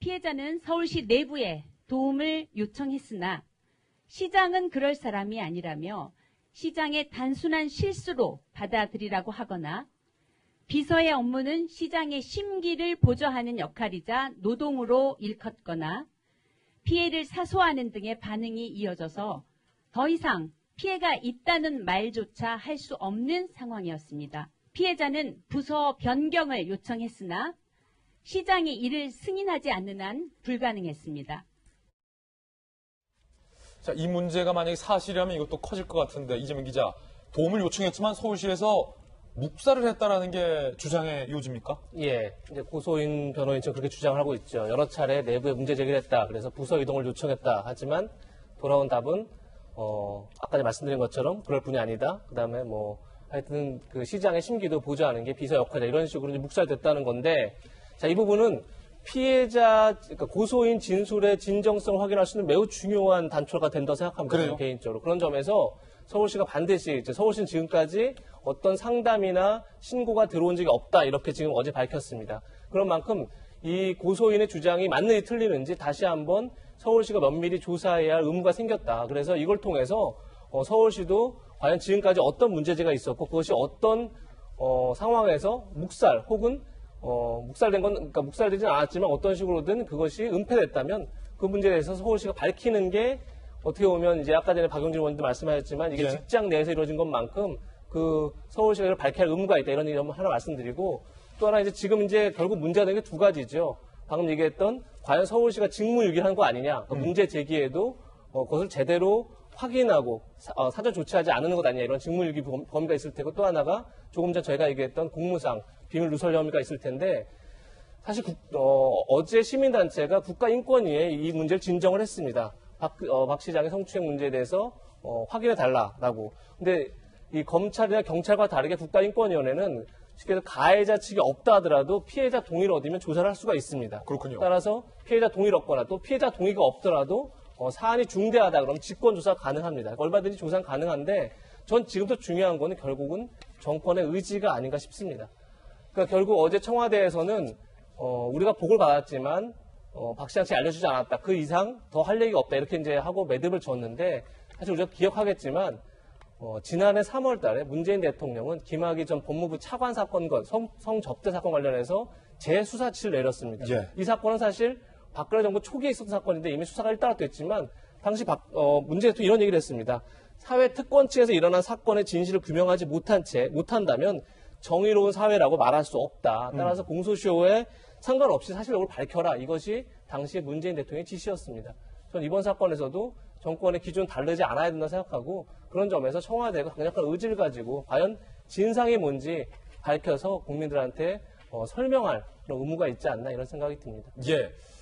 피해자는 서울시 내부에 도움을 요청했으나 시장은 그럴 사람이 아니라며 시장의 단순한 실수로 받아들이라고 하거나 비서의 업무는 시장의 심기를 보좌하는 역할이자 노동으로 일컫거나 피해를 사소하는 등의 반응이 이어져서 더 이상 피해가 있다는 말조차 할 수 없는 상황이었습니다. 피해자는 부서 변경을 요청했으나 시장이 이를 승인하지 않는 한 불가능했습니다. 자, 이 문제가 만약에 사실이라면 이것도 커질 것 같은데 이재명 기자, 도움을 요청했지만 서울시에서 묵살을 했다라는 게 주장의 요지입니까? 예, 이제 고소인 변호인처럼 그렇게 주장을 하고 있죠. 여러 차례 내부에 문제 제기를 했다. 그래서 부서 이동을 요청했다. 하지만 돌아온 답은 아까 말씀드린 것처럼 그럴 뿐이 아니다. 그다음에 하여튼 그 시장의 심기도 보좌하는 게 비서 역할이다. 이런 식으로 이제 묵살됐다는 건데, 자, 이 부분은 피해자, 그러니까 고소인 진술의 진정성을 확인할 수 있는 매우 중요한 단초가 된다고 생각합니다. 그래요? 개인적으로. 그런 점에서 서울시가 반드시, 서울시는 지금까지 어떤 상담이나 신고가 들어온 적이 없다. 이렇게 지금 어제 밝혔습니다. 그런 만큼 이 고소인의 주장이 맞는지 틀리는지 다시 한번 서울시가 면밀히 조사해야 할 의무가 생겼다. 그래서 이걸 통해서 서울시도 과연 지금까지 어떤 문제제가 있었고 그것이 어떤 상황에서 묵살 혹은 묵살된 건, 그러니까 묵살되진 않았지만 어떤 식으로든 그것이 은폐됐다면 그 문제에 대해서 서울시가 밝히는 게 어떻게 보면 이제 아까 전에 박용진 의원도 말씀하셨지만 이게 예. 직장 내에서 이루어진 것만큼 그 서울시가 이걸 밝혀야 할 의무가 있다. 이런 얘기 하나 말씀드리고, 또 하나 이제 지금 이제 결국 문제가 된 게 두 가지죠. 방금 얘기했던 과연 서울시가 직무유기한 거 아니냐. 그 문제 제기에도 그것을 제대로 확인하고 사전 조치하지 않은 것 아니냐. 이런 직무유기 범위가 있을 테고, 또 하나가 조금 전 저희가 얘기했던 공무상 비밀 누설 혐의가 있을 텐데, 사실 어제 시민단체가 국가인권위에 이 문제를 진정을 했습니다. 박 시장의 성추행 문제에 대해서 확인해달라라고. 근데 이 검찰이나 경찰과 다르게 국가인권위원회는 쉽게 해서 가해자 측이 없다 하더라도 피해자 동의를 얻으면 조사를 할 수가 있습니다. 그렇군요. 따라서 피해자 동의를 얻거나 또 피해자 동의가 없더라도 사안이 중대하다 그러면 직권조사 가능합니다. 얼마든지 조사는 가능한데, 전 지금부터 중요한 거는 결국은 정권의 의지가 아닌가 싶습니다. 그러니까 결국 어제 청와대에서는 우리가 보고를 받았지만 박 시장 측이 알려주지 않았다. 그 이상 더 할 얘기가 없다. 이렇게 이제 하고 매듭을 줬는데, 사실 우리가 기억하겠지만 지난해 3월 달에 문재인 대통령은 김학의 전 법무부 차관 사건, 성접대 사건 관련해서 재수사치를 내렸습니다. 예. 이 사건은 사실 박근혜 정부 초기에 있었던 사건인데 이미 수사가 일단락 됐지만, 당시 문재인 대통령이 이런 얘기를 했습니다. 사회 특권층에서 일어난 사건의 진실을 규명하지 못한다면 정의로운 사회라고 말할 수 없다. 따라서 공소시효에 상관없이 사실력을 밝혀라. 이것이 당시에 문재인 대통령의 지시였습니다. 전 이번 사건에서도 정권의 기준 다르지 않아야 된다고 생각하고, 그런 점에서 청와대가 강력한 의지를 가지고 과연 진상이 뭔지 밝혀서 국민들한테 설명할 그런 의무가 있지 않나 이런 생각이 듭니다. 예.